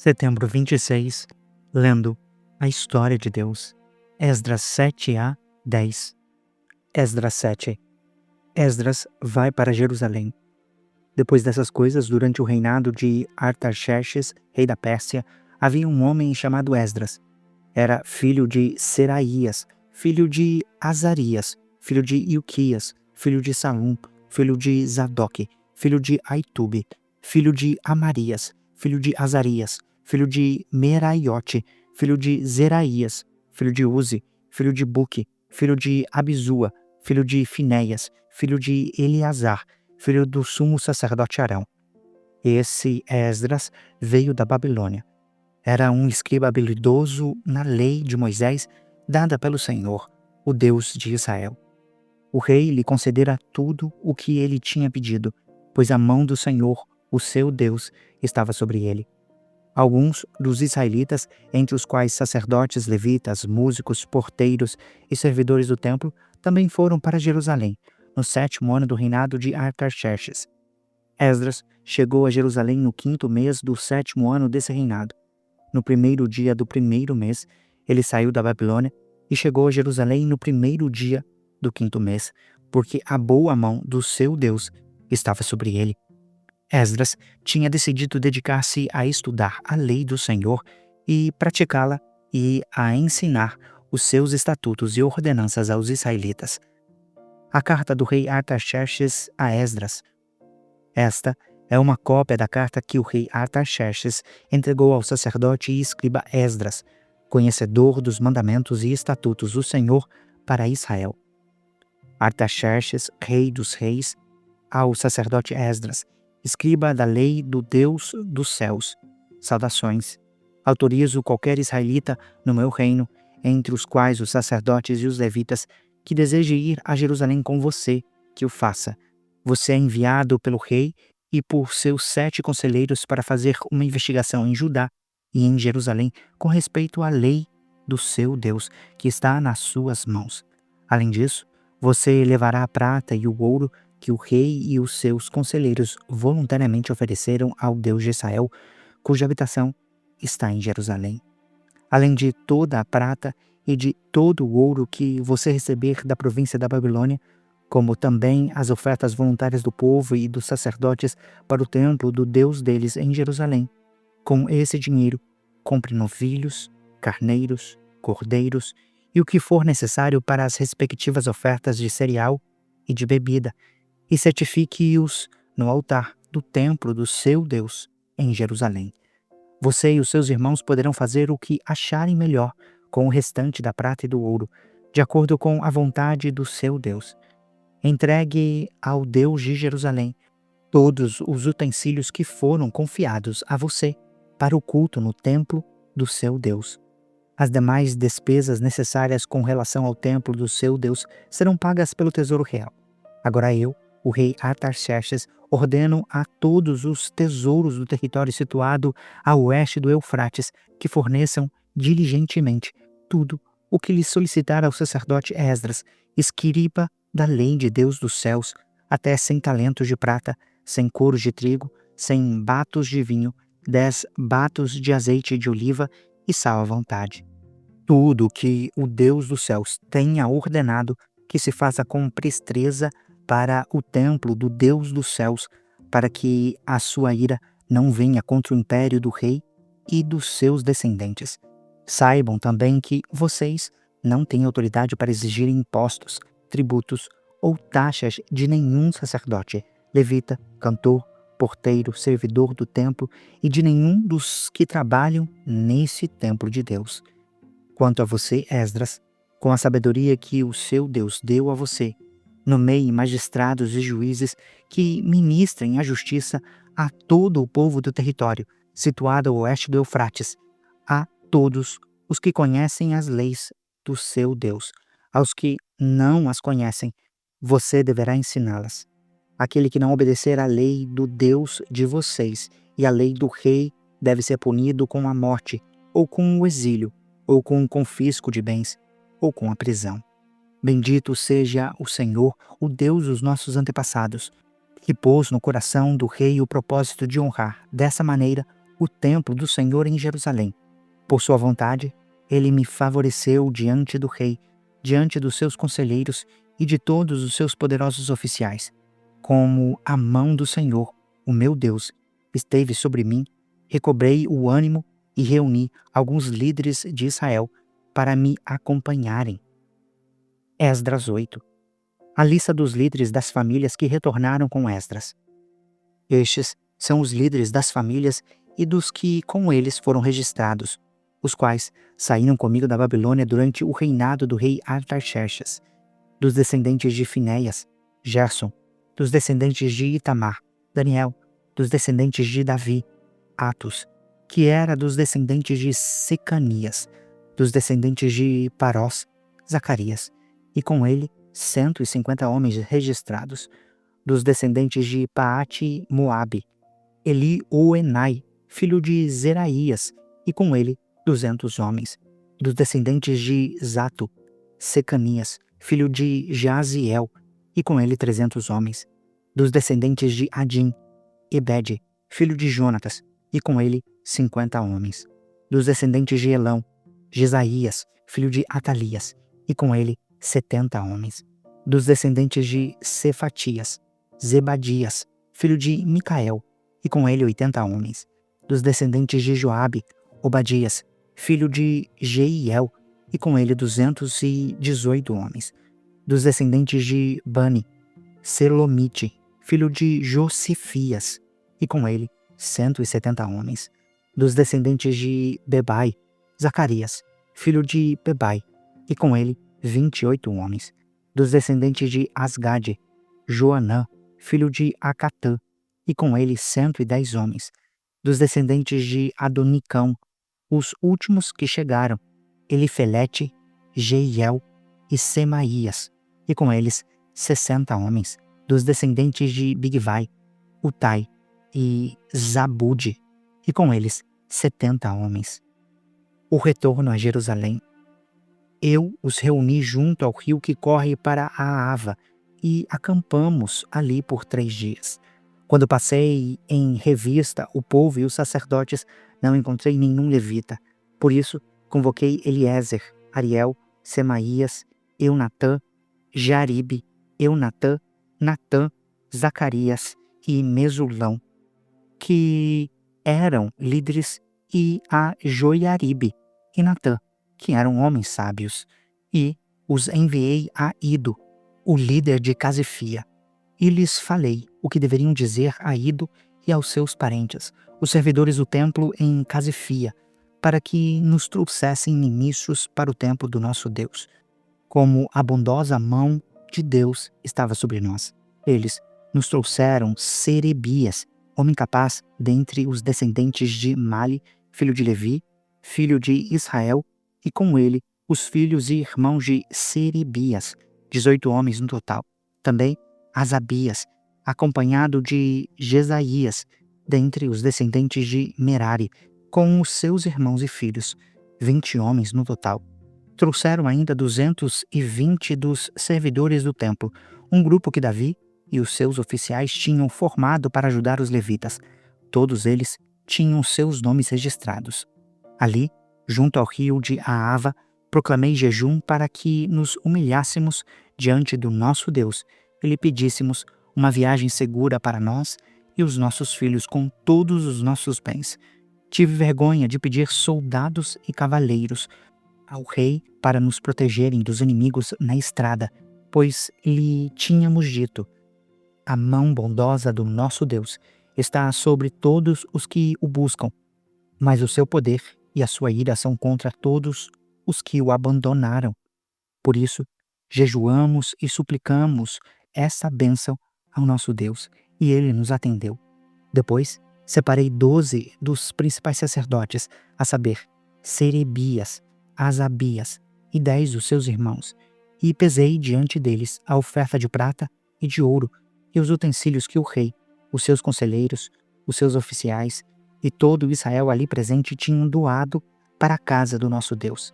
Setembro 26, lendo a história de Deus. Esdras 7 a 10. Esdras 7. Esdras vai para Jerusalém. Depois dessas coisas, durante o reinado de Artaxerxes, rei da Pérsia, havia um homem chamado Esdras. Era filho de Seraías, filho de Azarias, filho de Ilquias, filho de Salum, filho de Zadoque, filho de Aitube, filho de Amarias, filho de Azarias, filho de Meraiote, filho de Zeraías, filho de Uzi, filho de Buque, filho de Abizua, filho de Finéias, filho de Eleazar, filho do sumo sacerdote Arão. Esse Esdras veio da Babilônia. Era um escriba habilidoso na lei de Moisés, dada pelo Senhor, o Deus de Israel. O rei lhe concedera tudo o que ele tinha pedido, pois a mão do Senhor, o seu Deus, estava sobre ele. Alguns dos israelitas, entre os quais sacerdotes, levitas, músicos, porteiros e servidores do templo, também foram para Jerusalém, no 7º ano do reinado de Artaxerxes. Esdras chegou a Jerusalém no 5º mês do 7º ano desse reinado. No 1º dia do 1º mês, ele saiu da Babilônia e chegou a Jerusalém no 1º dia do 5º mês, porque a boa mão do seu Deus estava sobre ele. Esdras tinha decidido dedicar-se a estudar a lei do Senhor e praticá-la e a ensinar os seus estatutos e ordenanças aos israelitas. A carta do rei Artaxerxes a Esdras. Esta é uma cópia da carta que o rei Artaxerxes entregou ao sacerdote e escriba Esdras, conhecedor dos mandamentos e estatutos do Senhor para Israel. Artaxerxes, rei dos reis, ao sacerdote Esdras, escriba da lei do Deus dos céus. Saudações. Autorizo qualquer israelita no meu reino, entre os quais os sacerdotes e os levitas, que deseje ir a Jerusalém com você, que o faça. Você é enviado pelo rei e por seus 7 conselheiros para fazer uma investigação em Judá e em Jerusalém com respeito à lei do seu Deus, que está nas suas mãos. Além disso, você levará a prata e o ouro que o rei e os seus conselheiros voluntariamente ofereceram ao Deus de Israel, cuja habitação está em Jerusalém. Além de toda a prata e de todo o ouro que você receber da província da Babilônia, como também as ofertas voluntárias do povo e dos sacerdotes para o templo do Deus deles em Jerusalém. Com esse dinheiro, compre novilhos, carneiros, cordeiros e o que for necessário para as respectivas ofertas de cereal e de bebida, e certifique-os no altar do templo do seu Deus em Jerusalém. Você e os seus irmãos poderão fazer o que acharem melhor com o restante da prata e do ouro, de acordo com a vontade do seu Deus. Entregue ao Deus de Jerusalém todos os utensílios que foram confiados a você para o culto no templo do seu Deus. As demais despesas necessárias com relação ao templo do seu Deus serão pagas pelo tesouro real. Agora eu, o rei Artaxerxes, ordeno a todos os tesouros do território situado a oeste do Eufrates que forneçam diligentemente tudo o que lhe solicitar ao sacerdote Esdras, escriba da lei de Deus dos céus, até 100 talentos de prata, 100 coros de trigo, 100 batos de vinho, 10 batos de azeite de oliva e sal à vontade. Tudo o que o Deus dos céus tenha ordenado que se faça com presteza para o templo do Deus dos céus, para que a sua ira não venha contra o império do rei e dos seus descendentes. Saibam também que vocês não têm autoridade para exigir impostos, tributos ou taxas de nenhum sacerdote, levita, cantor, porteiro, servidor do templo e de nenhum dos que trabalham nesse templo de Deus. Quanto a você, Esdras, com a sabedoria que o seu Deus deu a você, nomeie magistrados e juízes que ministrem a justiça a todo o povo do território, situado a oeste do Eufrates, a todos os que conhecem as leis do seu Deus. Aos que não as conhecem, você deverá ensiná-las. Aquele que não obedecer à lei do Deus de vocês e à lei do rei deve ser punido com a morte, ou com o exílio, ou com o confisco de bens, ou com a prisão. Bendito seja o Senhor, o Deus dos nossos antepassados, que pôs no coração do rei o propósito de honrar, dessa maneira, o templo do Senhor em Jerusalém. Por sua vontade, ele me favoreceu diante do rei, diante dos seus conselheiros e de todos os seus poderosos oficiais. Como a mão do Senhor, o meu Deus, esteve sobre mim, recobrei o ânimo e reuni alguns líderes de Israel para me acompanharem. Esdras 8. A lista dos líderes das famílias que retornaram com Esdras. Estes são os líderes das famílias e dos que com eles foram registrados, os quais saíram comigo da Babilônia durante o reinado do rei Artaxerxes. Dos descendentes de Finéias, Gerson. Dos descendentes de Itamar, Daniel. Dos descendentes de Davi, Atos, que era dos descendentes de Secanias. Dos descendentes de Parós, Zacarias, e com ele 150 homens registrados. Dos descendentes de Paate Moabe, Elioenai, filho de Zeraías, e com ele 200 homens. Dos descendentes de Zato, Secanias, filho de Jaziel, e com ele 300 homens. Dos descendentes de Adim, Ebede, filho de Jonatas, e com ele 50 homens. Dos descendentes de Elão, Jesaías, filho de Atalias, e com ele 70 homens. Dos descendentes de Cefatias, Zebadias, filho de Micael, e com ele 80 homens. Dos descendentes de Joabe, Obadias, filho de Jeiel, e com ele 218 homens. Dos descendentes de Bani, Selomite, filho de Josifias, e com ele 170 homens. Dos descendentes de Bebai, Zacarias, filho de Bebai, e com ele 28 homens. Dos descendentes de Asgade, Joanã, filho de Acatã, e com ele 110 homens. Dos descendentes de Adonicão, os últimos que chegaram, Elifelete, Jeiel e Semaías, e com eles 60 homens. Dos descendentes de Bigvai, Utai e Zabude, e com eles 70 homens. O retorno a Jerusalém. Eu os reuni junto ao rio que corre para a Ava, e acampamos ali por 3 dias. Quando passei em revista o povo e os sacerdotes, não encontrei nenhum levita. Por isso, convoquei Eliezer, Ariel, Semaías, Eunatã, Jaribe, Eunatã, Natã, Zacarias e Mesulão, que eram líderes, e a Joiaribe e Natã, que eram homens sábios, e os enviei a Ido, o líder de Casifia, e lhes falei o que deveriam dizer a Ido e aos seus parentes, os servidores do templo em Casifia, para que nos trouxessem ministros para o templo do nosso Deus, como a bondosa mão de Deus estava sobre nós. Eles nos trouxeram Serebias, homem capaz dentre os descendentes de Mali, filho de Levi, filho de Israel, e com ele os filhos e irmãos de Serebias, 18 homens no total. Também Asabias, acompanhado de Jesaías, dentre os descendentes de Merari, com os seus irmãos e filhos, 20 homens no total. Trouxeram ainda 220 dos servidores do templo, um grupo que Davi e os seus oficiais tinham formado para ajudar os levitas. Todos eles tinham seus nomes registrados. Ali, junto ao rio de Aava, proclamei jejum para que nos humilhássemos diante do nosso Deus e lhe pedíssemos uma viagem segura para nós e os nossos filhos com todos os nossos bens. Tive vergonha de pedir soldados e cavaleiros ao rei para nos protegerem dos inimigos na estrada, pois lhe tínhamos dito: a mão bondosa do nosso Deus está sobre todos os que o buscam, mas o seu poder e a sua ira são contra todos os que o abandonaram. Por isso, jejuamos e suplicamos essa bênção ao nosso Deus, e ele nos atendeu. Depois, separei 12 dos principais sacerdotes, a saber, Serebias, Asabias e 10 dos seus irmãos, e pesei diante deles a oferta de prata e de ouro e os utensílios que o rei, os seus conselheiros, os seus oficiais e todo o Israel ali presente tinham doado para a casa do nosso Deus.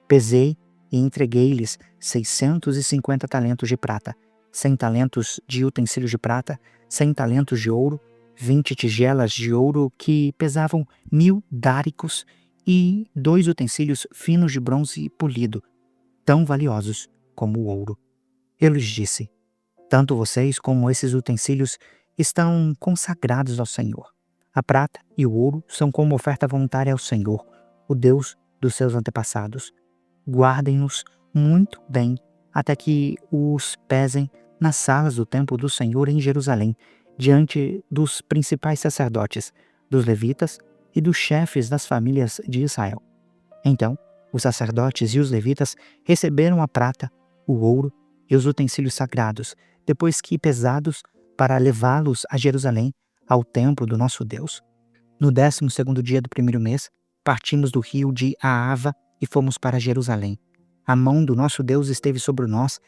Pesei e entreguei-lhes 650 talentos de prata, 100 talentos de utensílios de prata, 100 talentos de ouro, 20 tigelas de ouro que pesavam 1000 dáricos e 2 utensílios finos de bronze polido, tão valiosos como o ouro. Eu lhes disse: tanto vocês como esses utensílios estão consagrados ao Senhor. A prata e o ouro são como oferta voluntária ao Senhor, o Deus dos seus antepassados. Guardem-nos muito bem até que os pesem nas salas do templo do Senhor em Jerusalém, diante dos principais sacerdotes, dos levitas e dos chefes das famílias de Israel. Então, os sacerdotes e os levitas receberam a prata, o ouro e os utensílios sagrados, depois que pesados, para levá-los a Jerusalém, ao templo do nosso Deus. No 12º dia do primeiro mês, partimos do rio de Aava e fomos para Jerusalém. A mão do nosso Deus esteve sobre nós,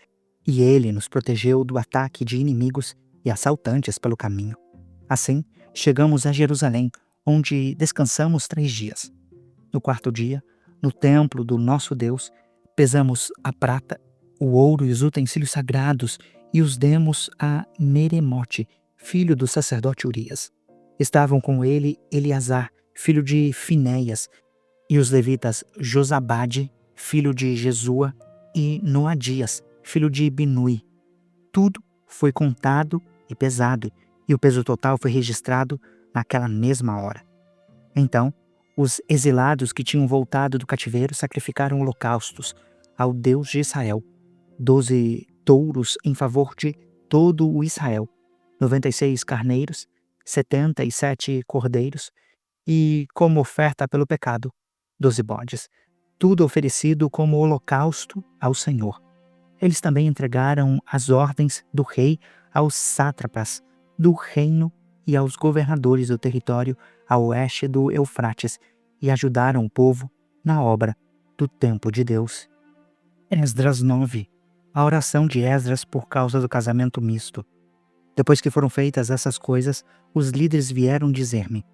e ele nos protegeu do ataque de inimigos e assaltantes pelo caminho. Assim, chegamos a Jerusalém, onde descansamos 3 dias. No 4º dia, no templo do nosso Deus, pesamos a prata, o ouro e os utensílios sagrados e os demos a Meremote, filho do sacerdote Urias. Estavam com ele Eleazar, filho de Finéias, e os levitas Josabade, filho de Jesua, e Noadias, filho de Binui. Tudo foi contado e pesado, e o peso total foi registrado naquela mesma hora. Então, os exilados que tinham voltado do cativeiro sacrificaram holocaustos ao Deus de Israel, 12 touros em favor de todo o Israel, 96 carneiros, 77 cordeiros e, como oferta pelo pecado, 12 bodes, tudo oferecido como holocausto ao Senhor. Eles também entregaram as ordens do rei aos sátrapas do reino e aos governadores do território a oeste do Eufrates e ajudaram o povo na obra do templo de Deus. Esdras 9. A oração de Esdras por causa do casamento misto. Depois que foram feitas essas coisas, os líderes vieram dizer-me: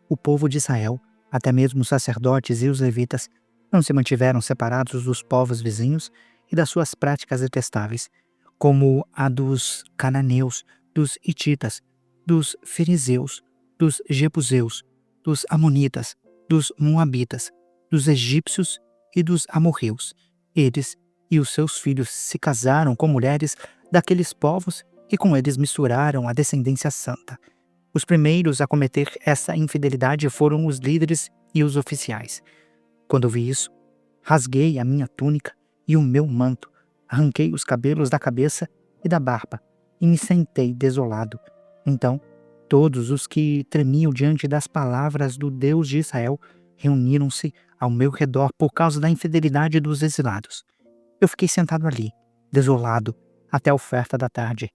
o povo de Israel, até mesmo os sacerdotes e os levitas, não se mantiveram separados dos povos vizinhos e das suas práticas detestáveis, como a dos cananeus, dos hititas, dos fariseus, dos jebuseus, dos amonitas, dos moabitas, dos egípcios e dos amorreus. Eles e os seus filhos se casaram com mulheres daqueles povos e com eles misturaram a descendência santa. Os primeiros a cometer essa infidelidade foram os líderes e os oficiais. Quando vi isso, rasguei a minha túnica e o meu manto, arranquei os cabelos da cabeça e da barba e me sentei desolado. Então, todos os que tremiam diante das palavras do Deus de Israel reuniram-se ao meu redor por causa da infidelidade dos exilados. Eu fiquei sentado ali, desolado, até a oferta da tarde.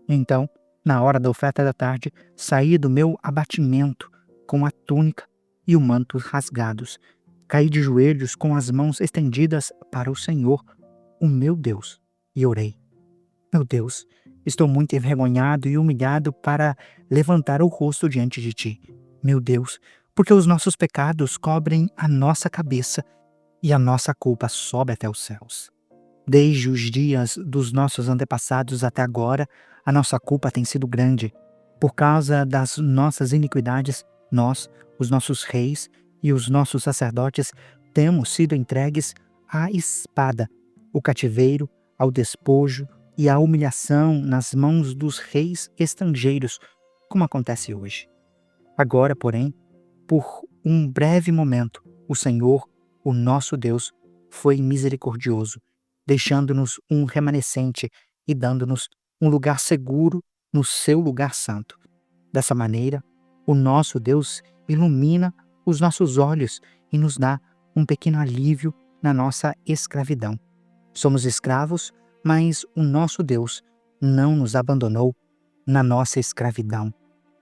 Então, na hora da oferta da tarde, saí do meu abatimento com a túnica e o manto rasgados. Caí de joelhos com as mãos estendidas para o Senhor, o meu Deus, e orei: meu Deus, estou muito envergonhado e humilhado para levantar o rosto diante de ti. Meu Deus, porque os nossos pecados cobrem a nossa cabeça e a nossa culpa sobe até os céus. Desde os dias dos nossos antepassados até agora, a nossa culpa tem sido grande. Por causa das nossas iniquidades, nós, os nossos reis e os nossos sacerdotes, temos sido entregues à espada, o cativeiro, ao despojo e à humilhação nas mãos dos reis estrangeiros, como acontece hoje. Agora, porém, por um breve momento, o Senhor, o nosso Deus, foi misericordioso, deixando-nos um remanescente e dando-nos um lugar seguro no seu lugar santo. Dessa maneira, o nosso Deus ilumina os nossos olhos e nos dá um pequeno alívio na nossa escravidão. Somos escravos, mas o nosso Deus não nos abandonou na nossa escravidão.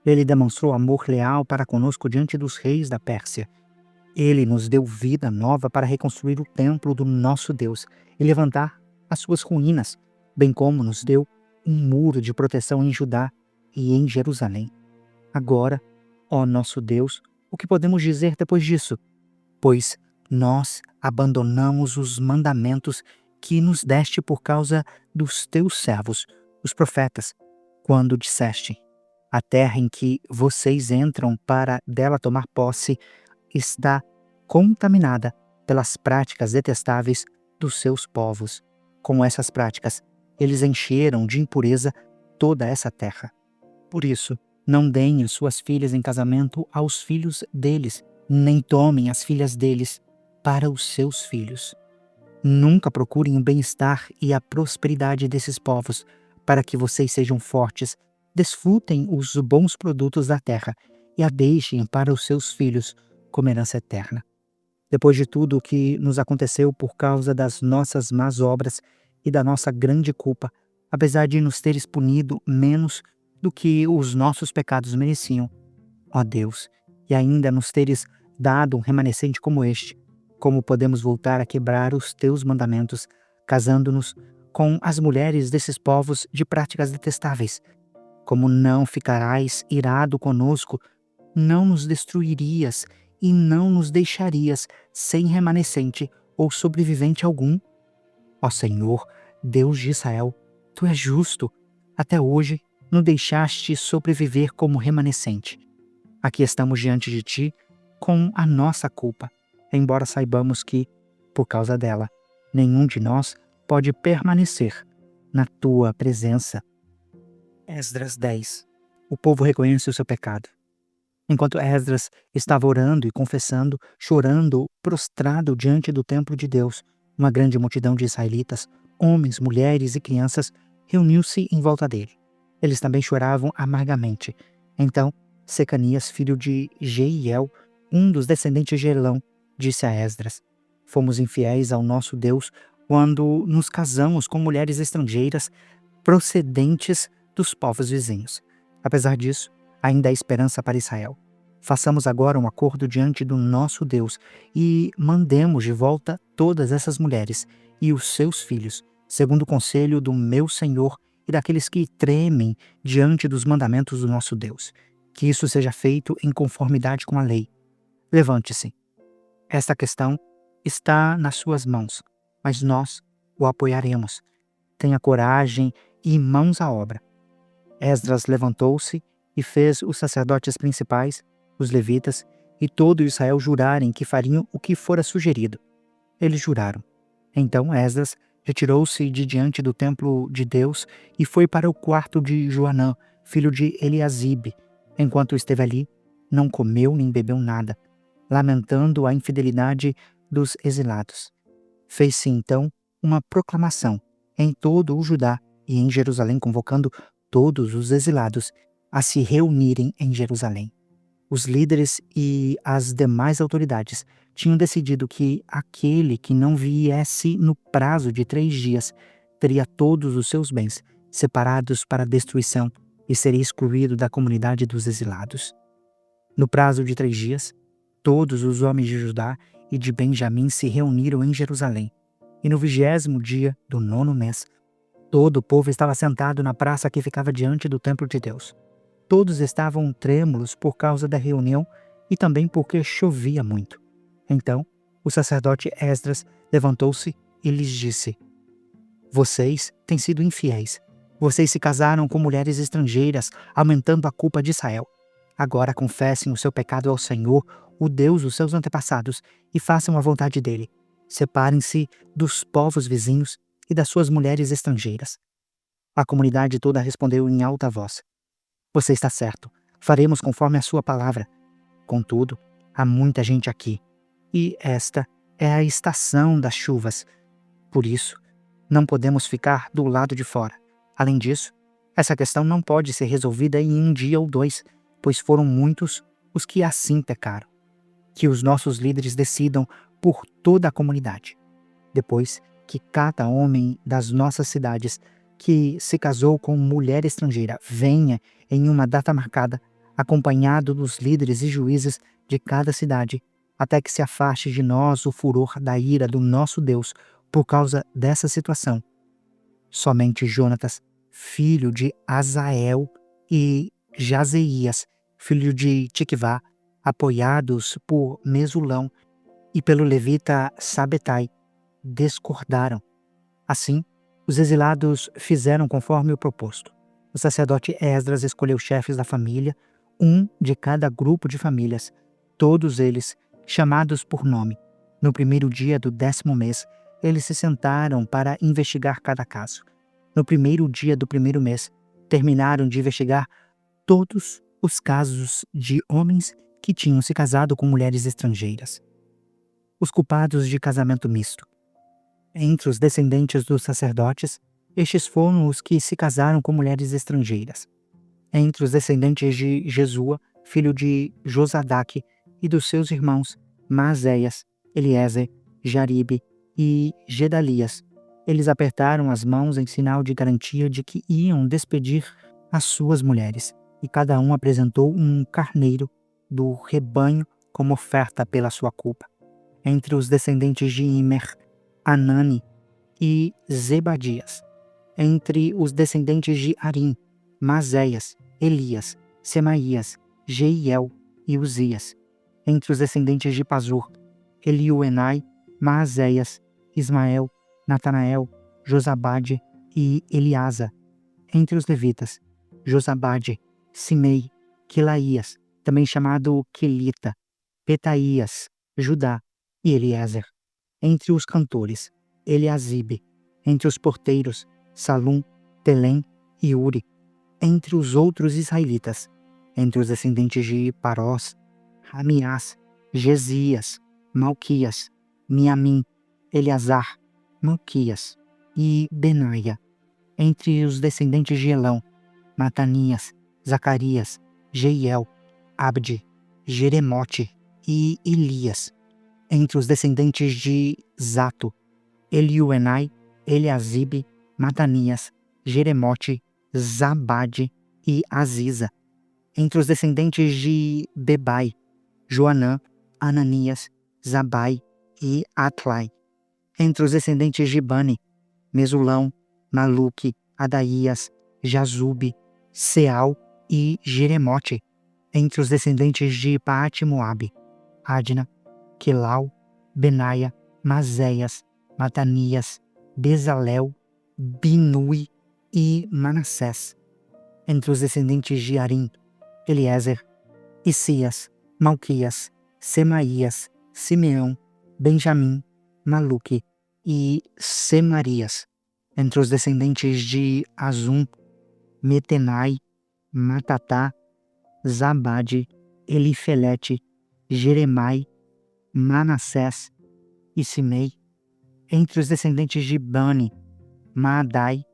Ele demonstrou amor leal para conosco diante dos reis da Pérsia. Ele nos deu vida nova para reconstruir o templo do nosso Deus e levantar as suas ruínas, bem como nos deu um muro de proteção em Judá e em Jerusalém. Agora, ó nosso Deus, o que podemos dizer depois disso? Pois nós abandonamos os mandamentos que nos deste por causa dos teus servos, os profetas, quando disseste: A terra em que vocês entram para dela tomar posse está contaminada pelas práticas detestáveis dos seus povos. Com essas práticas, eles encheram de impureza toda essa terra. Por isso, não deem as suas filhas em casamento aos filhos deles, nem tomem as filhas deles para os seus filhos. Nunca procurem o bem-estar e a prosperidade desses povos, para que vocês sejam fortes, desfrutem os bons produtos da terra e a deixem para os seus filhos como herança eterna. Depois de tudo o que nos aconteceu por causa das nossas más obras e da nossa grande culpa, apesar de nos teres punido menos do que os nossos pecados mereciam, ó Deus, e ainda nos teres dado um remanescente como este, como podemos voltar a quebrar os teus mandamentos, casando-nos com as mulheres desses povos de práticas detestáveis? Como não ficarás irado conosco, não nos destruirias e não nos deixarias sem remanescente ou sobrevivente algum? Ó Senhor, Deus de Israel, Tu és justo. Até hoje nos deixaste sobreviver como remanescente. Aqui estamos diante de Ti com a nossa culpa, embora saibamos que, por causa dela, nenhum de nós pode permanecer na Tua presença. Esdras 10. O povo reconhece o seu pecado. Enquanto Esdras estava orando e confessando, chorando, prostrado diante do templo de Deus, uma grande multidão de israelitas, homens, mulheres e crianças, reuniu-se em volta dele. Eles também choravam amargamente. Então, Secanias, filho de Jeiel, um dos descendentes de Elão, disse a Esdras: Fomos infiéis ao nosso Deus quando nos casamos com mulheres estrangeiras procedentes dos povos vizinhos. Apesar disso, ainda há esperança para Israel. Façamos agora um acordo diante do nosso Deus e mandemos de volta todas essas mulheres e os seus filhos, segundo o conselho do meu Senhor e daqueles que tremem diante dos mandamentos do nosso Deus. Que isso seja feito em conformidade com a lei. Levante-se. Esta questão está nas suas mãos, mas nós o apoiaremos. Tenha coragem e mãos à obra. Esdras levantou-se e fez os sacerdotes principais, os levitas e todo Israel jurarem que fariam o que fora sugerido. Eles juraram. Então Esdras retirou-se de diante do templo de Deus e foi para o quarto de Joanã, filho de Eliasibe. Enquanto esteve ali, não comeu nem bebeu nada, lamentando a infidelidade dos exilados. Fez-se então uma proclamação em todo o Judá e em Jerusalém, convocando todos os exilados a se reunirem em Jerusalém. Os líderes e as demais autoridades tinham decidido que aquele que não viesse no prazo de 3 dias teria todos os seus bens separados para destruição e seria excluído da comunidade dos exilados. No prazo de 3 dias, todos os homens de Judá e de Benjamim se reuniram em Jerusalém, e no 20º dia do 9º mês, todo o povo estava sentado na praça que ficava diante do templo de Deus. Todos estavam trêmulos por causa da reunião e também porque chovia muito. Então, o sacerdote Esdras levantou-se e lhes disse: Vocês têm sido infiéis. Vocês se casaram com mulheres estrangeiras, aumentando a culpa de Israel. Agora confessem o seu pecado ao Senhor, o Deus dos seus antepassados, e façam a vontade dele. Separem-se dos povos vizinhos e das suas mulheres estrangeiras. A comunidade toda respondeu em alta voz: Você está certo, faremos conforme a sua palavra. Contudo, há muita gente aqui, e esta é a estação das chuvas. Por isso, não podemos ficar do lado de fora. Além disso, essa questão não pode ser resolvida em 1 dia ou 2, pois foram muitos os que assim pecaram. Que os nossos líderes decidam por toda a comunidade. Depois que cada homem das nossas cidades que se casou com mulher estrangeira venha em uma data marcada, acompanhado dos líderes e juízes de cada cidade, até que se afaste de nós o furor da ira do nosso Deus por causa dessa situação. Somente Jonatas, filho de Azael, e Jazeias, filho de Tiquivá, apoiados por Mesulão e pelo levita Sabetai, discordaram. Assim, os exilados fizeram conforme o proposto. O sacerdote Esdras escolheu chefes da família, um de cada grupo de famílias, todos eles chamados por nome. No primeiro dia do 10º mês, eles se sentaram para investigar cada caso. No primeiro dia do primeiro mês, terminaram de investigar todos os casos de homens que tinham se casado com mulheres estrangeiras. Os culpados de casamento misto. Entre os descendentes dos sacerdotes, estes foram os que se casaram com mulheres estrangeiras. Entre os descendentes de Jesua, filho de Josadaque, e dos seus irmãos Maazéias, Eliezer, Jaribe e Gedalias, eles apertaram as mãos em sinal de garantia de que iam despedir as suas mulheres, e cada um apresentou um carneiro do rebanho como oferta pela sua culpa. Entre os descendentes de Imer, Anani e Zebadias. Entre os descendentes de Arim, Maazéias, Elias, Semaías, Jeiel e Uzias. Entre os descendentes de Pazur, Eliuenai, Maazéias, Ismael, Natanael, Josabade e Eliasa. Entre os levitas, Josabade, Simei, Quilaías, também chamado Quelita, Petaías, Judá e Eliezer. Entre os cantores, Eliasibe. Entre os porteiros, Salum, Telém e Uri. Entre os outros israelitas, entre os descendentes de Parós, Ramiás, Gesias, Malquias, Miamim, Eleazar, Malquias e Benaia. Entre os descendentes de Elão, Matanias, Zacarias, Jeiel, Abde, Jeremote e Elias. Entre os descendentes de Zato, Eliuenai, Eliasibe, Matanias, Jeremote, Zabade e Aziza. Entre os descendentes de Bebai, Joanã, Ananias, Zabai e Atlai. Entre os descendentes de Bani, Mesulão, Maluque, Adaías, Jazube, Seal e Jeremote. Entre os descendentes de Paate-Moabe, Adna, Quelau, Benaia, Mazéias, Matanias, Bezalel, Binui e Manassés. Entre os descendentes de Arim, Eliezer, Isias, Malquias, Semaías, Simeão, Benjamim, Maluque e Semarias. Entre os descendentes de Azum, Metenai, Matatá, Zabade, Elifelete, Jeremai, Manassés e Simei. Entre os descendentes de Bani, Maadai,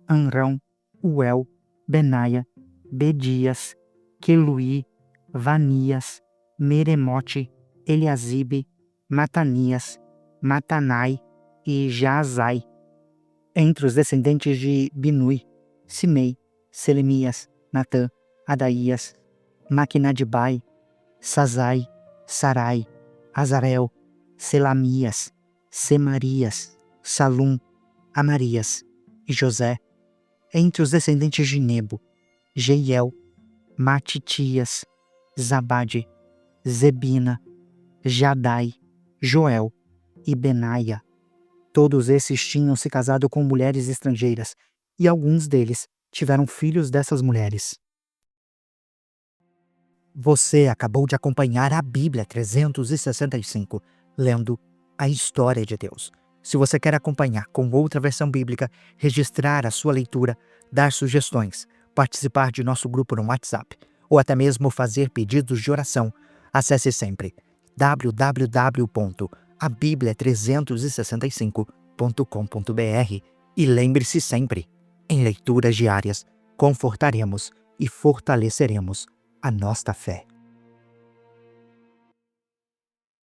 Anrão, Uel, Benaia, Bedias, Queluí, Vanias, Meremote, Eliasibe, Matanias, Matanai e Jaazai. Entre os descendentes de Binui, Simei, Selemias, Natã, Adaías, Maquinadibai, Sazai, Sarai, Azarel, Selamias, Semarias, Salum, Amarias e José. Entre os descendentes de Nebo, Jeiel, Matitias, Zabade, Zebina, Jadai, Joel e Benaia. Todos esses tinham se casado com mulheres estrangeiras, e alguns deles tiveram filhos dessas mulheres. Você acabou de acompanhar a Bíblia 365, lendo a história de Deus. Se você quer acompanhar com outra versão bíblica, registrar a sua leitura, dar sugestões, participar de nosso grupo no WhatsApp, ou até mesmo fazer pedidos de oração, acesse sempre www.abiblia365.com.br e lembre-se sempre, em leituras diárias, confortaremos e fortaleceremos a nossa fé.